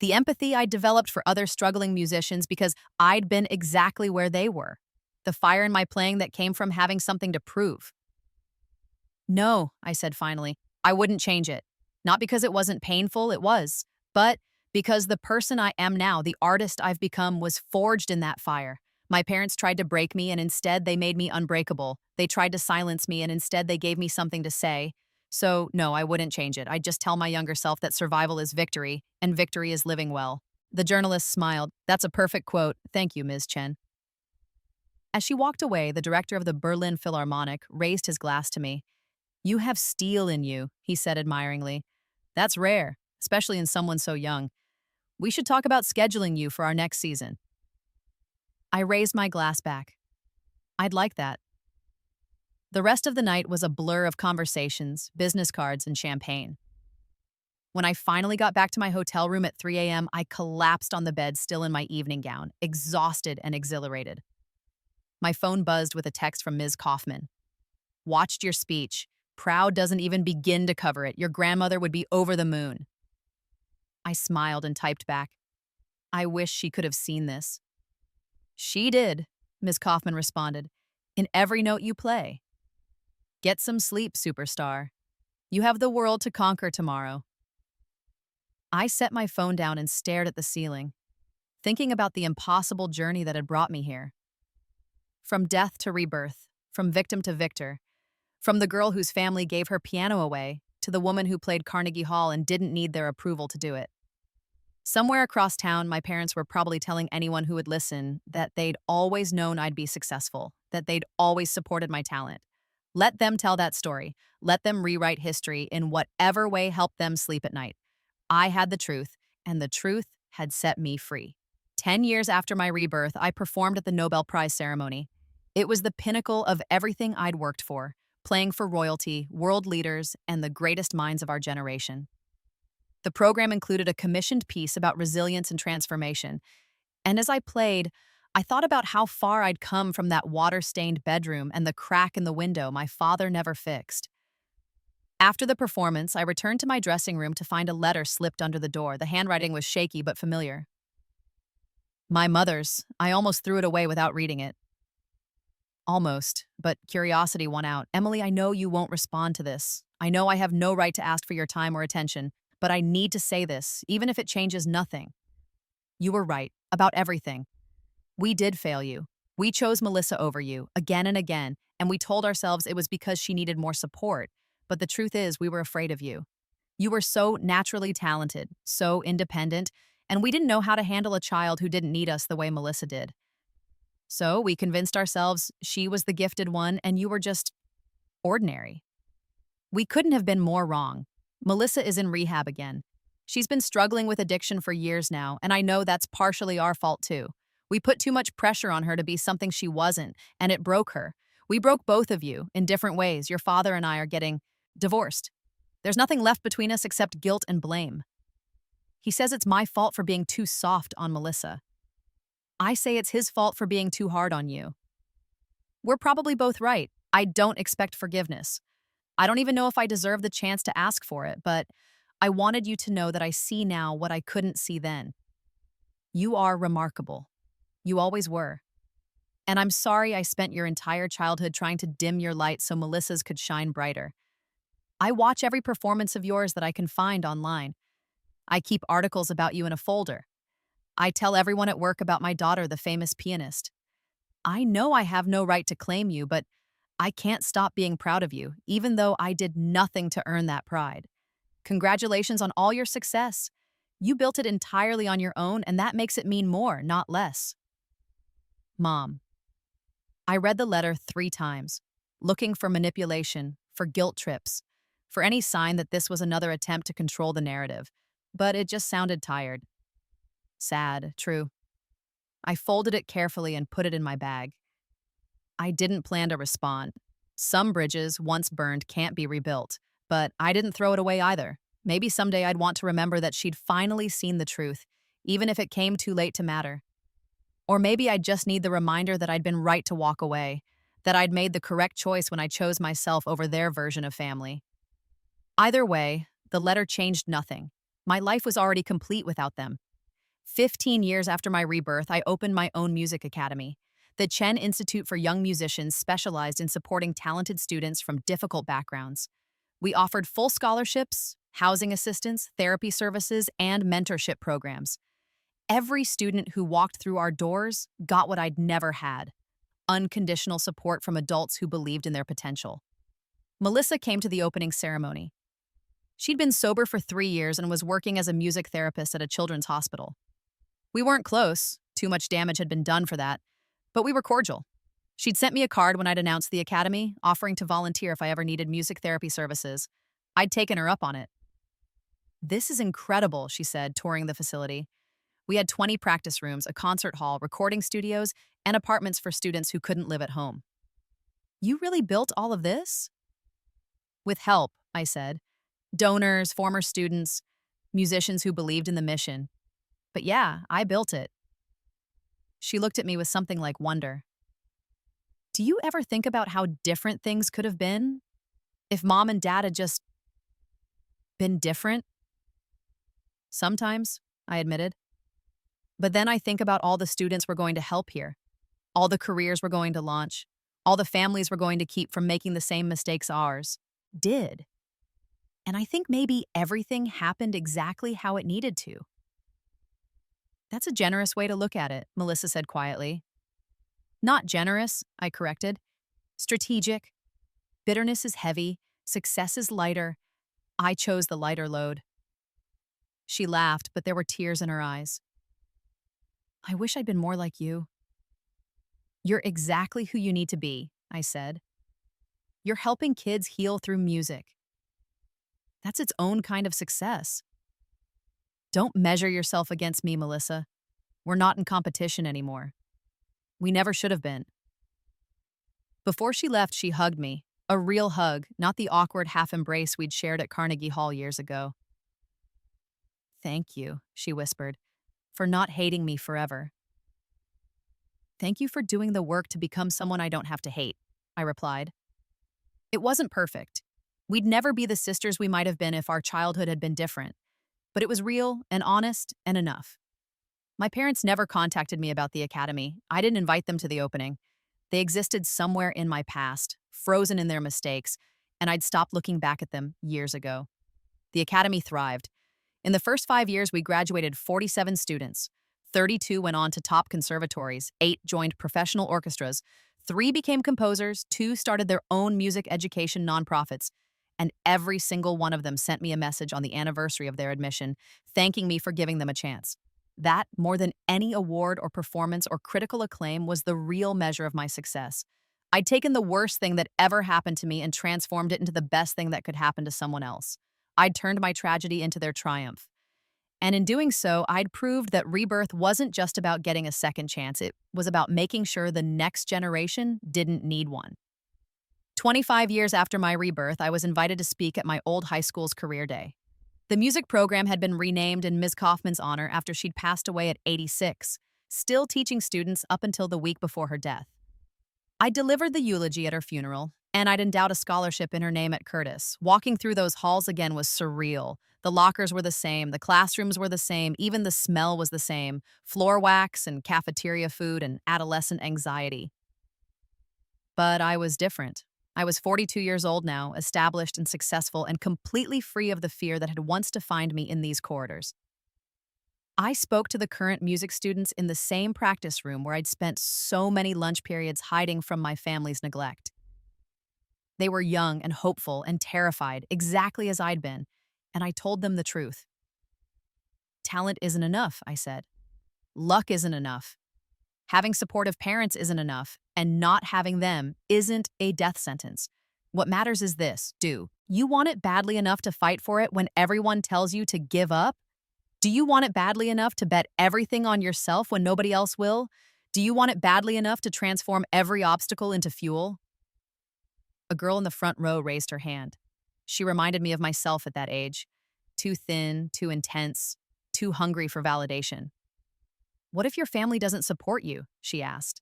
the empathy I developed for other struggling musicians because I'd been exactly where they were, the fire in my playing that came from having something to prove. No, I said finally, I wouldn't change it. Not because it wasn't painful, it was, but because the person I am now, the artist I've become, was forged in that fire. My parents tried to break me, and instead they made me unbreakable. They tried to silence me, and instead they gave me something to say. So, no, I wouldn't change it. I'd just tell my younger self that survival is victory, and victory is living well. The journalist smiled. That's a perfect quote. Thank you, Ms. Chen. As she walked away, the director of the Berlin Philharmonic raised his glass to me. You have steel in you, he said admiringly. That's rare, especially in someone so young. We should talk about scheduling you for our next season. I raised my glass back. I'd like that. The rest of the night was a blur of conversations, business cards, and champagne. When I finally got back to my hotel room at 3 a.m., I collapsed on the bed still in my evening gown, exhausted and exhilarated. My phone buzzed with a text from Ms. Kaufman. Watched your speech. Proud doesn't even begin to cover it. Your grandmother would be over the moon. I smiled and typed back. I wish she could have seen this. She did, Ms. Kaufman responded. In every note you play. Get some sleep, superstar. You have the world to conquer tomorrow. I set my phone down and stared at the ceiling, thinking about the impossible journey that had brought me here. From death to rebirth, from victim to victor, from the girl whose family gave her piano away to the woman who played Carnegie Hall and didn't need their approval to do it. Somewhere across town, my parents were probably telling anyone who would listen that they'd always known I'd be successful, that they'd always supported my talent. Let them tell that story. Let them rewrite history in whatever way helped them sleep at night. I had the truth, and the truth had set me free. 10 years after my rebirth, I performed at the Nobel Prize ceremony. It was the pinnacle of everything I'd worked for, playing for royalty, world leaders, and the greatest minds of our generation. The program included a commissioned piece about resilience and transformation. And as I played, I thought about how far I'd come from that water-stained bedroom and the crack in the window my father never fixed. After the performance, I returned to my dressing room to find a letter slipped under the door. The handwriting was shaky but familiar. My mother's. I almost threw it away without reading it. Almost, but curiosity won out. Emily, I know you won't respond to this. I know I have no right to ask for your time or attention, but I need to say this, even if it changes nothing. You were right, about everything. We did fail you. We chose Melissa over you, again and again, and we told ourselves it was because she needed more support. But the truth is, we were afraid of you. You were so naturally talented, so independent, and we didn't know how to handle a child who didn't need us the way Melissa did. So we convinced ourselves she was the gifted one and you were just ordinary. We couldn't have been more wrong. Melissa is in rehab again. She's been struggling with addiction for years now, and I know that's partially our fault too. We put too much pressure on her to be something she wasn't, and it broke her. We broke both of you in different ways. Your father and I are getting divorced. There's nothing left between us except guilt and blame. He says it's my fault for being too soft on Melissa. I say it's his fault for being too hard on you. We're probably both right. I don't expect forgiveness. I don't even know if I deserve the chance to ask for it, but I wanted you to know that I see now what I couldn't see then. You are remarkable. You always were. And I'm sorry I spent your entire childhood trying to dim your light so Melissa's could shine brighter. I watch every performance of yours that I can find online. I keep articles about you in a folder. I tell everyone at work about my daughter, the famous pianist. I know I have no right to claim you, but I can't stop being proud of you, even though I did nothing to earn that pride. Congratulations on all your success. You built it entirely on your own, and that makes it mean more, not less. Mom. I read the letter 3 times, looking for manipulation, for guilt trips, for any sign that this was another attempt to control the narrative. But it just sounded tired. Sad, true. I folded it carefully and put it in my bag. I didn't plan to respond. Some bridges, once burned, can't be rebuilt, but I didn't throw it away either. Maybe someday I'd want to remember that she'd finally seen the truth, even if it came too late to matter. Or maybe I'd just need the reminder that I'd been right to walk away, that I'd made the correct choice when I chose myself over their version of family. Either way, the letter changed nothing. My life was already complete without them. 15 years after my rebirth, I opened my own music academy. The Chen Institute for Young Musicians specialized in supporting talented students from difficult backgrounds. We offered full scholarships, housing assistance, therapy services, and mentorship programs. Every student who walked through our doors got what I'd never had: unconditional support from adults who believed in their potential. Melissa came to the opening ceremony. She'd been sober for 3 years and was working as a music therapist at a children's hospital. We weren't close, too much damage had been done for that, but we were cordial. She'd sent me a card when I'd announced the academy, offering to volunteer if I ever needed music therapy services. I'd taken her up on it. "This is incredible," she said, touring the facility. We had 20 practice rooms, a concert hall, recording studios, and apartments for students who couldn't live at home. "You really built all of this?" "With help," I said. "Donors, former students, musicians who believed in the mission. But yeah, I built it." She looked at me with something like wonder. "Do you ever think about how different things could have been if Mom and Dad had just been different?" "Sometimes," I admitted. "But then I think about all the students we're going to help here, all the careers we're going to launch, all the families we're going to keep from making the same mistakes ours did. And I think maybe everything happened exactly how it needed to." "That's a generous way to look at it," Melissa said quietly. "Not generous," I corrected. "Strategic. Bitterness is heavy, success is lighter. I chose the lighter load." She laughed, but there were tears in her eyes. "I wish I'd been more like you." "You're exactly who you need to be," I said. "You're helping kids heal through music. That's its own kind of success. Don't measure yourself against me, Melissa. We're not in competition anymore. We never should have been." Before she left, she hugged me. A real hug, not the awkward half embrace we'd shared at Carnegie Hall years ago. "Thank you," she whispered, "for not hating me forever." "Thank you for doing the work to become someone I don't have to hate," I replied. It wasn't perfect. We'd never be the sisters we might have been if our childhood had been different. But it was real and honest and enough. My parents never contacted me about the academy. I didn't invite them to the opening. They existed somewhere in my past, frozen in their mistakes, and I'd stopped looking back at them years ago. The academy thrived. In the first 5 years, we graduated 47 students. 32 went on to top conservatories, 8 joined professional orchestras, 3 became composers, 2 started their own music education nonprofits, and every single one of them sent me a message on the anniversary of their admission, thanking me for giving them a chance. That, more than any award or performance or critical acclaim, was the real measure of my success. I'd taken the worst thing that ever happened to me and transformed it into the best thing that could happen to someone else. I'd turned my tragedy into their triumph. And in doing so, I'd proved that rebirth wasn't just about getting a second chance. It was about making sure the next generation didn't need one. 25 years after my rebirth, I was invited to speak at my old high school's career day. The music program had been renamed in Ms. Kaufman's honor after she'd passed away at 86, still teaching students up until the week before her death. I delivered the eulogy at her funeral, and I'd endowed a scholarship in her name at Curtis. Walking through those halls again was surreal. The lockers were the same, the classrooms were the same, even the smell was the same: floor wax and cafeteria food and adolescent anxiety. But I was different. I was 42 years old now, established and successful, and completely free of the fear that had once defined me in these corridors. I spoke to the current music students in the same practice room where I'd spent so many lunch periods hiding from my family's neglect. They were young and hopeful and terrified, exactly as I'd been, and I told them the truth. Talent isn't enough, I said. Luck isn't enough. Having supportive parents isn't enough, and not having them isn't a death sentence. What matters is this: do you want it badly enough to fight for it when everyone tells you to give up? Do you want it badly enough to bet everything on yourself when nobody else will? Do you want it badly enough to transform every obstacle into fuel? A girl in the front row raised her hand. She reminded me of myself at that age. Too thin, too intense, too hungry for validation. What if your family doesn't support you? She asked.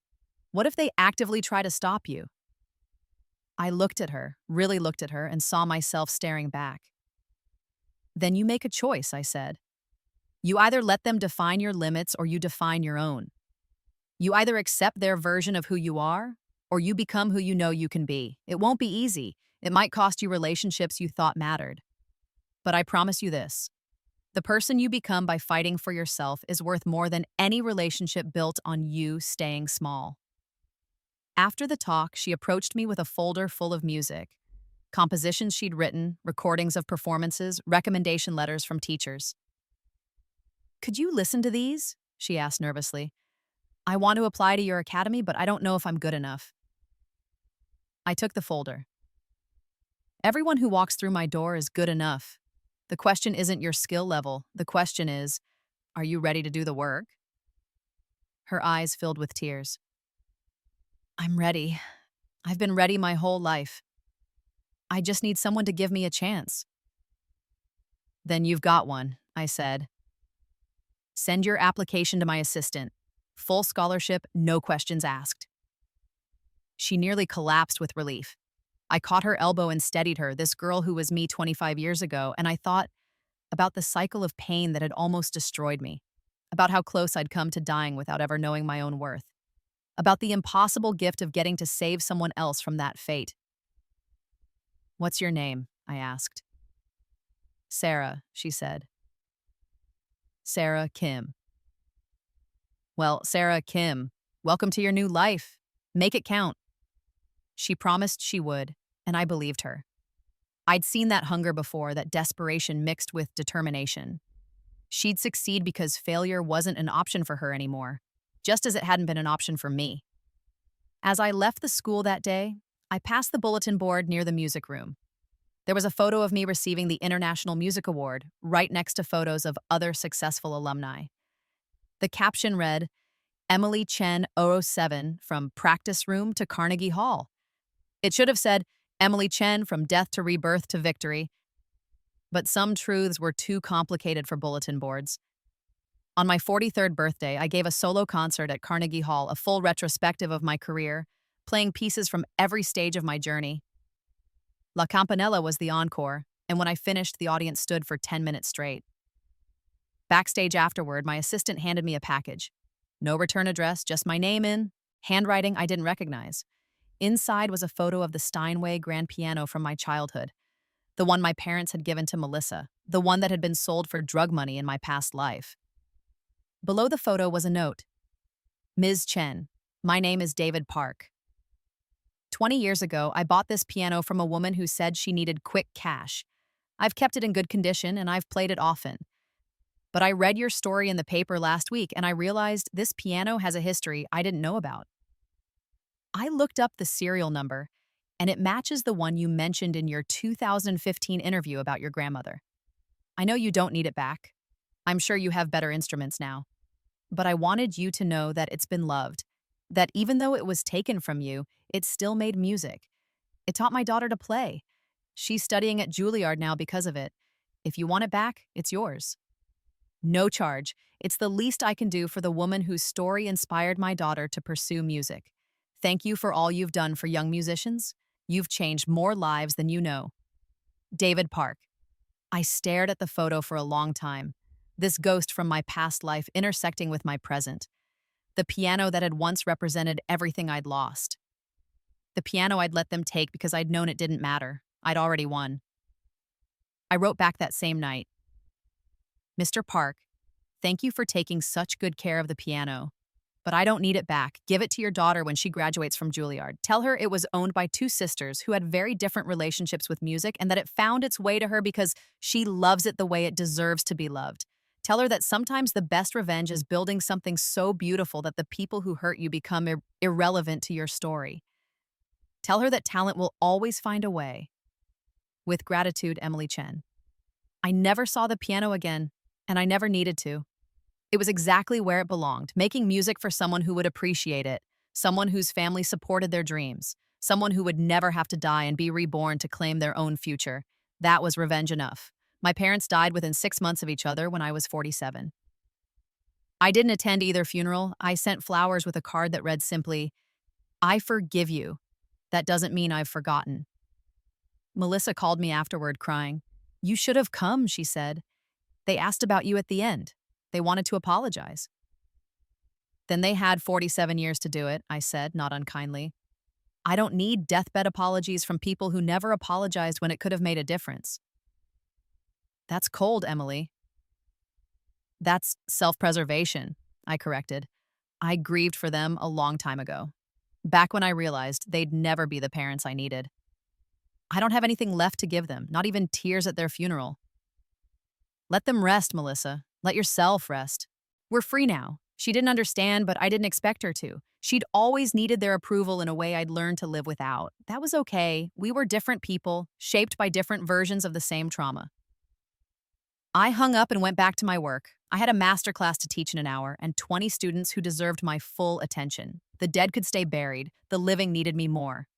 What if they actively try to stop you? I looked at her, really looked at her, and saw myself staring back. Then you make a choice, I said. You either let them define your limits or you define your own. You either accept their version of who you are or you become who you know you can be. It won't be easy. It might cost you relationships you thought mattered. But I promise you this: the person you become by fighting for yourself is worth more than any relationship built on you staying small. After the talk, she approached me with a folder full of music, compositions she'd written, recordings of performances, recommendation letters from teachers. Could you listen to these? She asked nervously. I want to apply to your academy, but I don't know if I'm good enough. I took the folder. Everyone who walks through my door is good enough. The question isn't your skill level. The question is, are you ready to do the work? Her eyes filled with tears. I'm ready. I've been ready my whole life. I just need someone to give me a chance. Then you've got one, I said. Send your application to my assistant. Full scholarship, no questions asked. She nearly collapsed with relief. I caught her elbow and steadied her, this girl who was me 25 years ago, and I thought about the cycle of pain that had almost destroyed me, about how close I'd come to dying without ever knowing my own worth, about the impossible gift of getting to save someone else from that fate. What's your name? I asked. Sarah, she said. Sarah Kim. Well, Sarah Kim, welcome to your new life. Make it count. She promised she would, and I believed her. I'd seen that hunger before, that desperation mixed with determination. She'd succeed because failure wasn't an option for her anymore, just as it hadn't been an option for me. As I left the school that day, I passed the bulletin board near the music room. There was a photo of me receiving the International Music Award right next to photos of other successful alumni. The caption read, Emily Chen 007 from practice room to Carnegie Hall. It should have said, Emily Chen from death to rebirth to victory. But some truths were too complicated for bulletin boards. On my 43rd birthday, I gave a solo concert at Carnegie Hall, a full retrospective of my career, playing pieces from every stage of my journey. La Campanella was the encore, and when I finished, the audience stood for 10 minutes straight. Backstage afterward, my assistant handed me a package. No return address, just my name in handwriting I didn't recognize. Inside was a photo of the Steinway grand piano from my childhood, the one my parents had given to Melissa, the one that had been sold for drug money in my past life. Below the photo was a note. Ms. Chen, my name is David Park. 20 years ago, I bought this piano from a woman who said she needed quick cash. I've kept it in good condition and I've played it often. But I read your story in the paper last week and I realized this piano has a history I didn't know about. I looked up the serial number and it matches the one you mentioned in your 2015 interview about your grandmother. I know you don't need it back. I'm sure you have better instruments now. But I wanted you to know that it's been loved, that even though it was taken from you, it still made music. It taught my daughter to play. She's studying at Juilliard now because of it. If you want it back, it's yours. No charge. It's the least I can do for the woman whose story inspired my daughter to pursue music. Thank you for all you've done for young musicians. You've changed more lives than you know. David Park. I stared at the photo for a long time, this ghost from my past life intersecting with my present. The piano that had once represented everything I'd lost. The piano I'd let them take because I'd known it didn't matter. I'd already won. I wrote back that same night. Mr. Park, thank you for taking such good care of the piano, but I don't need it back. Give it to your daughter when she graduates from Juilliard. Tell her it was owned by two sisters who had very different relationships with music and that it found its way to her because she loves it the way it deserves to be loved. Tell her that sometimes the best revenge is building something so beautiful that the people who hurt you become irrelevant to your story. Tell her that talent will always find a way. With gratitude, Emily Chen. I never saw the piano again, and I never needed to. It was exactly where it belonged, making music for someone who would appreciate it, someone whose family supported their dreams, someone who would never have to die and be reborn to claim their own future. That was revenge enough. My parents died within 6 months of each other when I was 47. I didn't attend either funeral. I sent flowers with a card that read simply, "I forgive you. That doesn't mean I've forgotten." Melissa called me afterward, crying. "You should have come," she said. "They asked about you at the end. They wanted to apologize." "Then they had 47 years to do it," I said, not unkindly. "I don't need deathbed apologies from people who never apologized when it could have made a difference." "That's cold, Emily." "That's self-preservation," I corrected. I grieved for them a long time ago, back when I realized they'd never be the parents I needed. I don't have anything left to give them, not even tears at their funeral. Let them rest, Melissa. Let yourself rest. We're free now. She didn't understand, but I didn't expect her to. She'd always needed their approval in a way I'd learned to live without. That was okay. We were different people, shaped by different versions of the same trauma. I hung up and went back to my work. I had a master class to teach in an hour and 20 students who deserved my full attention. The dead could stay buried. The living needed me more.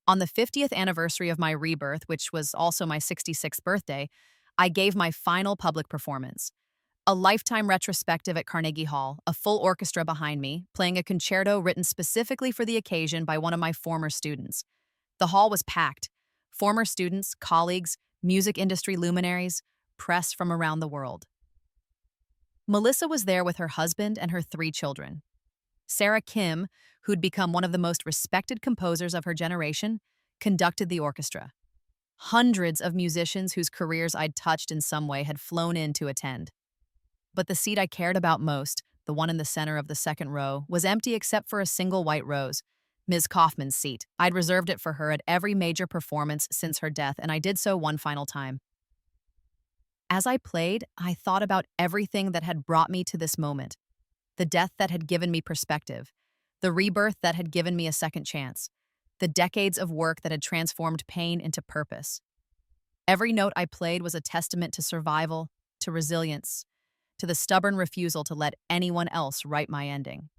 On the 50th anniversary of my rebirth, which was also my 66th birthday, I gave my final public performance. A lifetime retrospective at Carnegie Hall, a full orchestra behind me, playing a concerto written specifically for the occasion by one of my former students. The hall was packed. Former students, colleagues, music industry luminaries, press from around the world. Melissa was there with her husband and her 3 children. Sarah Kim, who'd become one of the most respected composers of her generation, conducted the orchestra. Hundreds of musicians whose careers I'd touched in some way had flown in to attend. But the seat I cared about most, the one in the center of the second row, was empty except for a single white rose, Ms. Kaufman's seat. I'd reserved it for her at every major performance since her death, and I did so one final time. As I played, I thought about everything that had brought me to this moment. The death that had given me perspective, the rebirth that had given me a second chance, the decades of work that had transformed pain into purpose. Every note I played was a testament to survival, to resilience, to the stubborn refusal to let anyone else write my ending.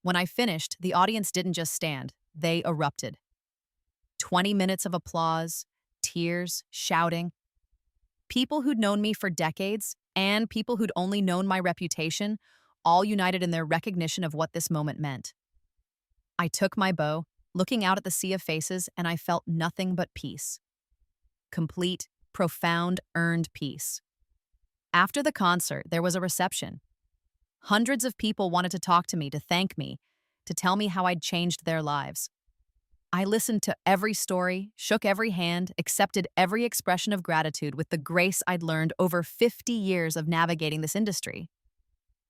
When I finished, the audience didn't just stand, they erupted. 20 minutes of applause, tears, shouting. People who'd known me for decades and people who'd only known my reputation, all united in their recognition of what this moment meant. I took my bow, looking out at the sea of faces, and I felt nothing but peace. Complete, profound, earned peace. After the concert, there was a reception. Hundreds of people wanted to talk to me, to thank me, to tell me how I'd changed their lives. I listened to every story, shook every hand, accepted every expression of gratitude with the grace I'd learned over 50 years of navigating this industry.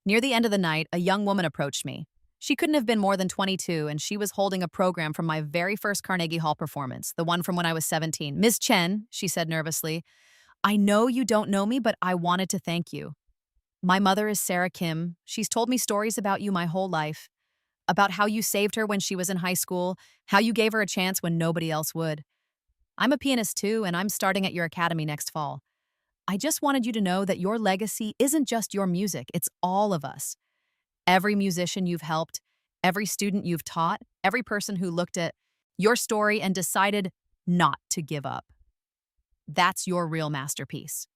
Near the end of the night, a young woman approached me. She couldn't have been more than 22, and she was holding a program from my very first Carnegie Hall performance, the one from when I was 17. "Ms. Chen," she said nervously, "I know you don't know me, but I wanted to thank you. My mother is Sarah Kim. She's told me stories about you my whole life, about how you saved her when she was in high school, how you gave her a chance when nobody else would. I'm a pianist too, and I'm starting at your academy next fall. I just wanted you to know that your legacy isn't just your music, it's all of us. Every musician you've helped, every student you've taught, every person who looked at your story and decided not to give up. That's your real masterpiece."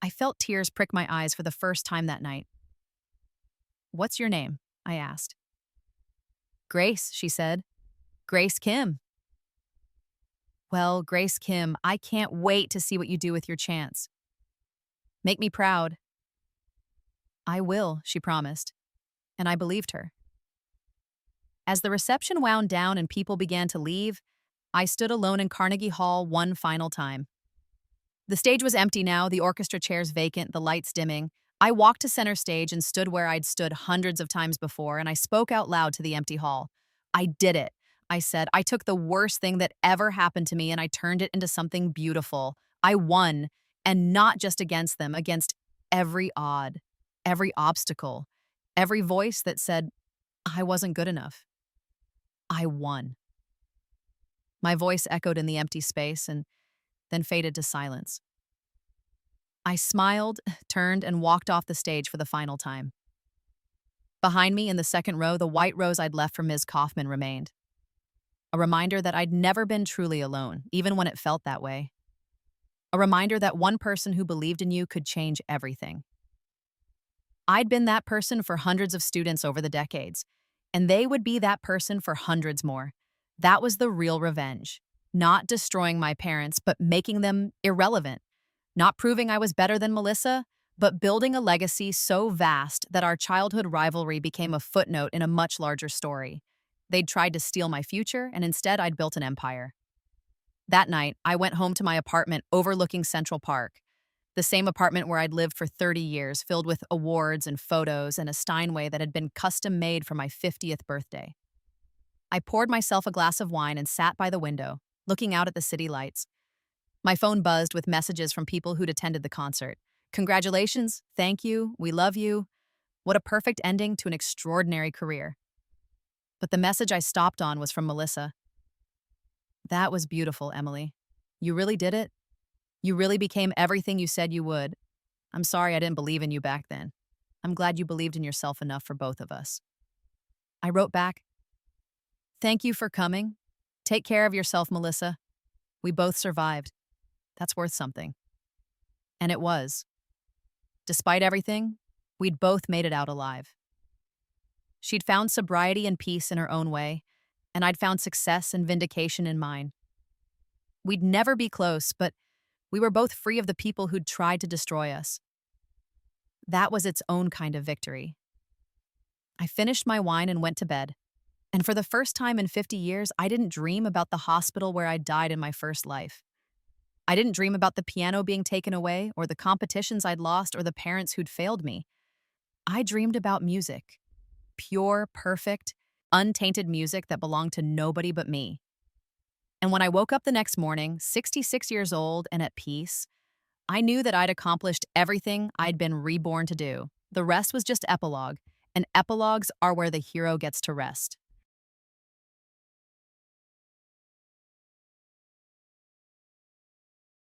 I felt tears prick my eyes for the first time that night. "What's your name?" I asked. "Grace," she said. "Grace Kim." "Well, Grace Kim, I can't wait to see what you do with your chance. Make me proud." "I will," she promised, and I believed her. As the reception wound down and people began to leave, I stood alone in Carnegie Hall one final time. The stage was empty now, the orchestra chairs vacant, the lights dimming. I walked to center stage and stood where I'd stood hundreds of times before, and I spoke out loud to the empty hall. I did it. I said, I took the worst thing that ever happened to me and I turned it into something beautiful. I won, and not just against them, against every odd, every obstacle, every voice that said, I wasn't good enough. I won. My voice echoed in the empty space and then faded to silence. I smiled, turned, and walked off the stage for the final time. Behind me in the second row, the white rose I'd left for Ms. Kaufman remained. A reminder that I'd never been truly alone, even when it felt that way. A reminder that one person who believed in you could change everything. I'd been that person for hundreds of students over the decades, and they would be that person for hundreds more. That was the real revenge. Not destroying my parents, but making them irrelevant. Not proving I was better than Melissa, but building a legacy so vast that our childhood rivalry became a footnote in a much larger story. They'd tried to steal my future, and instead I'd built an empire. That night, I went home to my apartment overlooking Central Park, the same apartment where I'd lived for 30 years, filled with awards and photos and a Steinway that had been custom-made for my 50th birthday. I poured myself a glass of wine and sat by the window, looking out at the city lights. My phone buzzed with messages from people who'd attended the concert. Congratulations, thank you, we love you. What a perfect ending to an extraordinary career. But the message I stopped on was from Melissa. That was beautiful, Emily. You really did it. You really became everything you said you would. I'm sorry I didn't believe in you back then. I'm glad you believed in yourself enough for both of us. I wrote back, thank you for coming. Take care of yourself, Melissa. We both survived. That's worth something. And it was. Despite everything, we'd both made it out alive. She'd found sobriety and peace in her own way, and I'd found success and vindication in mine. We'd never be close, but we were both free of the people who'd tried to destroy us. That was its own kind of victory. I finished my wine and went to bed. And for the first time in 50 years, I didn't dream about the hospital where I died in my first life. I didn't dream about the piano being taken away, or the competitions I'd lost, or the parents who'd failed me. I dreamed about music. Pure, perfect, untainted music that belonged to nobody but me. And when I woke up the next morning, 66 years old and at peace, I knew that I'd accomplished everything I'd been reborn to do. The rest was just epilogue, and epilogues are where the hero gets to rest.